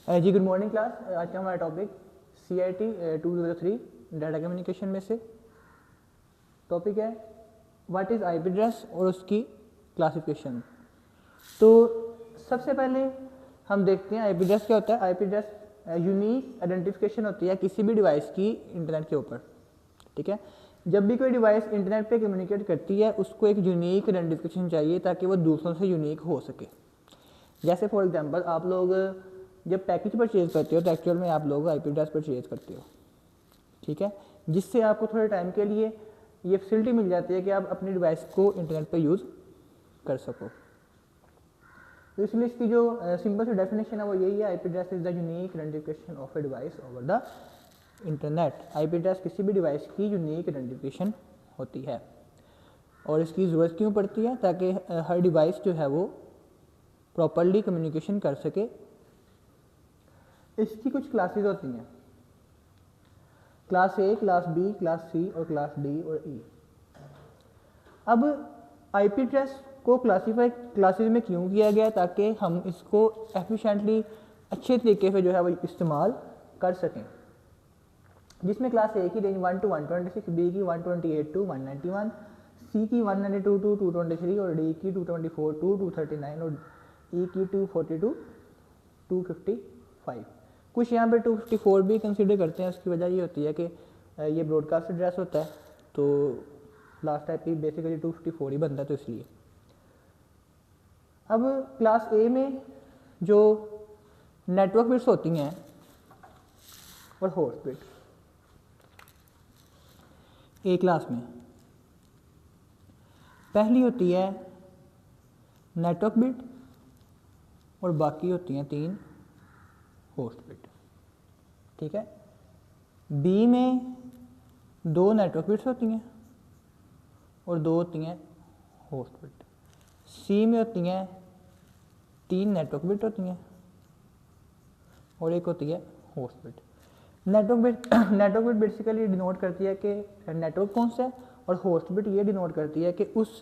जी good morning class. आज का हमारा टॉपिक CIT 203 डाटा कम्युनिकेशन में से टॉपिक है व्हाट इज़ IP एड्रेस और उसकी क्लासिफिकेशन। तो सबसे पहले हम देखते हैं IP एड्रेस क्या होता है। IP एड्रेस यूनिक आइडेंटिफिकेशन होती है किसी भी डिवाइस की इंटरनेट के ऊपर। ठीक है, जब भी कोई डिवाइस इंटरनेट पे कम्युनिकेट करती है उसको एक यूनिक आइडेंटिफिकेशन चाहिए ताकि वो दूसरों से यूनिक हो सके। जैसे फॉर एग्जांपल आप लोग जब पैकेज परचेज करते हो तो एक्चुअल में आप लोग IP एड्रेस परचेज करते हो, ठीक है, जिससे आपको थोड़े टाइम के लिए ये फैसिलिटी मिल जाती है कि आप अपनी डिवाइस को इंटरनेट पे यूज़ कर सको। तो इसलिए इसकी जो सिंपल सी डेफिनेशन है वो यही है, IP address is the unique identification of a device over the internet. IP address किसी भी डिवाइस की यूनिक आइडेंटिफिकेशन होती है और इसकी ज़रूरत क्यों पड़ती है, ताकि हर डिवाइस जो है वो प्रॉपरली कम्युनिकेशन कर सके। इसकी कुछ क्लासेस होती हैं, class A, class B, class C और क्लास D और E। अब IP एड्रेस को क्लासीफाई क्लासेस में क्यों किया गया, ताकि हम इसको एफिशिएंटली अच्छे तरीके से जो है वो इस्तेमाल कर सकें। जिसमें क्लास A की रेंज 1 to 126, B की 128 to 191, C की 192 to 223 और D की 224 to 239 और E की 240 to 255। कुछ यहाँ पे 254 भी कंसीडर करते हैं। उसकी वजह ये होती है कि ये ब्रॉडकास्ट एड्रेस होता है तो लास्ट IP बेसिकली 254 ही बनता है, तो इसलिए। अब क्लास A में जो नेटवर्क बिट्स होती हैं और होस्ट बिट, A क्लास में पहली होती है नेटवर्क बिट और बाकी होती हैं 3 होस्ट बिट। ठीक है, B में 2 नेटवर्क बिट्स होती हैं और 2 होती हैं होस्ट बिट। C में होती हैं 3 नेटवर्क बिट होती हैं और 1 होती है host bit. Network bit basically denote करती है कि नेटवर्क कौन सा है और होस्ट बिट ये डिनोट करती है कि उस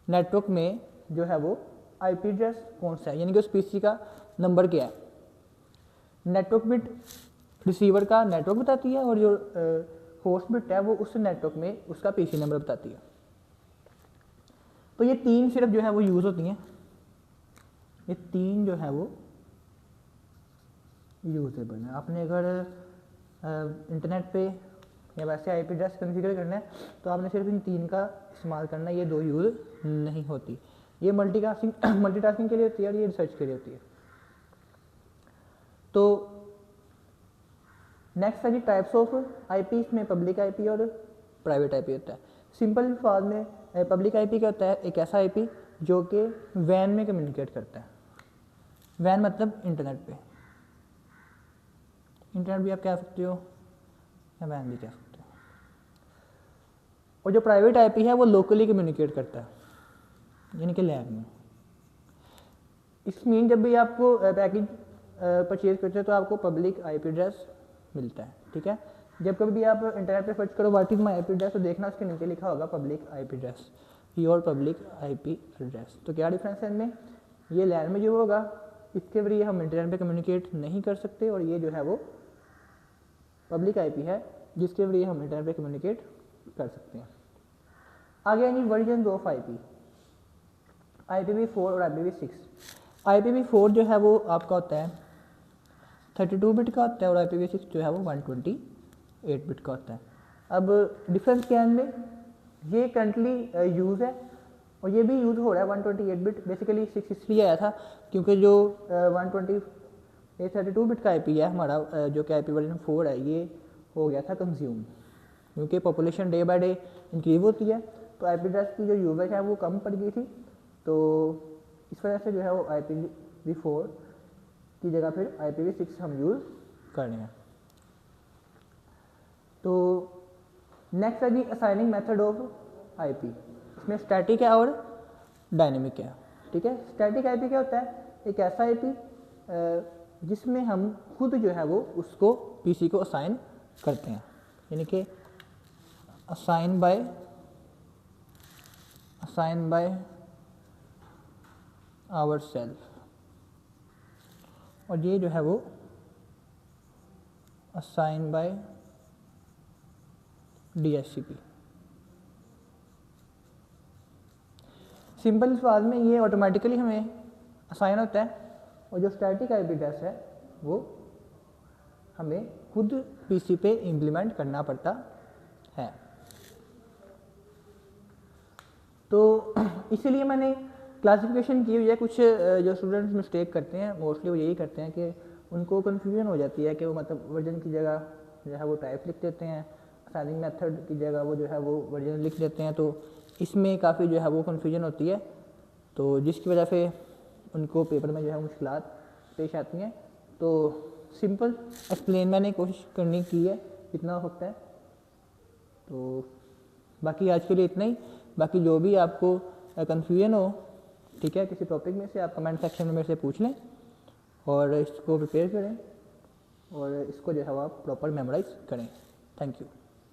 नेटवर्क में जो है वो IP एड्रेस कौन सा है, यानी कि उस PC का नंबर क्या है। नेटवर्क बिट रिसीवर का नेटवर्क बताती है और जो होस्ट बिट है वो उस नेटवर्क में उसका PC नंबर बताती है। तो ये 3 सिर्फ जो है वो यूज़ होती हैं, ये 3 जो है वो यूजेबल है। आपने अगर इंटरनेट पे या वैसे IP एड्रेस कॉन्फ़िगर करना है तो आपने सिर्फ इन 3 का इस्तेमाल करना है, ये 2 यूज़ नहीं होती। ये मल्टीटास्किंग के लिए होती है और ये रिसर्च के लिए होती है। तो नेक्स्ट है जी टाइप्स ऑफ IP। इसमें पब्लिक IP और प्राइवेट IP होता है। सिंपल फार्म में पब्लिक IP क्या होता है, एक ऐसा IP जो कि वैन में कम्युनिकेट करता है। वैन मतलब इंटरनेट पे, इंटरनेट भी आप कह सकते हो या वैन भी कह सकते हो। और जो प्राइवेट IP है वो लोकली कम्युनिकेट करता है, यानी कि लैब में। इस मीन जब भी आपको पैकेज परचेज करते हो तो आपको पब्लिक IP एड्रेस मिलता है। ठीक है, जब कभी भी आप इंटरनेट पे सर्च करो what is my IP address तो देखना उसके नीचे लिखा होगा public IP address, your public IP address. तो क्या डिफरेंस है इनमें, ये लैन में जो होगा इसके जरिए हम इंटरनेट पे कम्युनिकेट नहीं कर सकते और ये जो है वो पब्लिक IP है जिसके जरिए हम इंटरनेट पे कम्युनिकेट कर सकते हैं। आगे आएंगे वर्जन ऑफ IP, IPv4 और IPv6। IPv4 जो है वो आपका होता है 32 बिट का होता है और IPv6 जो है वो 128 बिट का होता है। अब डिफरेंस क्या है इनमें, ये करंटली यूज़ है और ये भी यूज़ हो रहा है 128 बिट। बेसिकली 6 इसलिए आया था क्योंकि जो 32 बिट का IP है हमारा, जो कि IP वर्जन 4 है, ये हो गया था कंज्यूम, क्योंकि population day by day increase होती है तो IP एड्रेस की जो यूजेज है वो कम पड़ गई थी। तो इस वजह से जो है वो IPv4 की जगह फिर IPv6 हम यूज़ कर रहे हैं। तो नेक्स्ट है जी असाइनिंग मेथड ऑफ IP। इसमें स्टैटिक है और डायनेमिक है। ठीक है, स्टैटिक IP क्या होता है, एक ऐसा IP जिसमें हम खुद जो है वो उसको PC को असाइन करते हैं, यानी कि असाइन बाय आवर सेल्फ। और ये जो है वो असाइन बाय DHCP। सिंपल सवाल में ये ऑटोमेटिकली हमें असाइन होता है, और जो स्टैटिक IP एड्रेस है वो हमें खुद PC पे इम्प्लीमेंट करना पड़ता है। तो इसीलिए मैंने क्लासिफिकेशन की हुई है। कुछ जो स्टूडेंट्स मिस्टेक करते हैं मोस्टली वो यही करते हैं कि उनको कन्फ्यूजन हो जाती है कि वो मतलब वर्जन की जगह जो है वो टाइप लिख देते हैं, असाइनिंग मेथड की जगह वो जो है वो वर्जन लिख देते हैं। तो इसमें काफ़ी जो है वो कन्फ्यूजन होती है, तो जिसकी वजह से उनको पेपर में जो है मुश्किलात पेश आती हैं। तो सिंपल एक्सप्लेन मैंने कोशिश करने की है जितना हो सकता है। तो बाकी आज के लिए इतना ही। बाकी जो भी आपको कन्फ्यूजन हो, ठीक है, किसी टॉपिक में से आप कमेंट सेक्शन में मेरे से पूछ लें और इसको प्रिपेयर करें और इसको जो है आप प्रॉपर मेमोराइज करें। Thank you.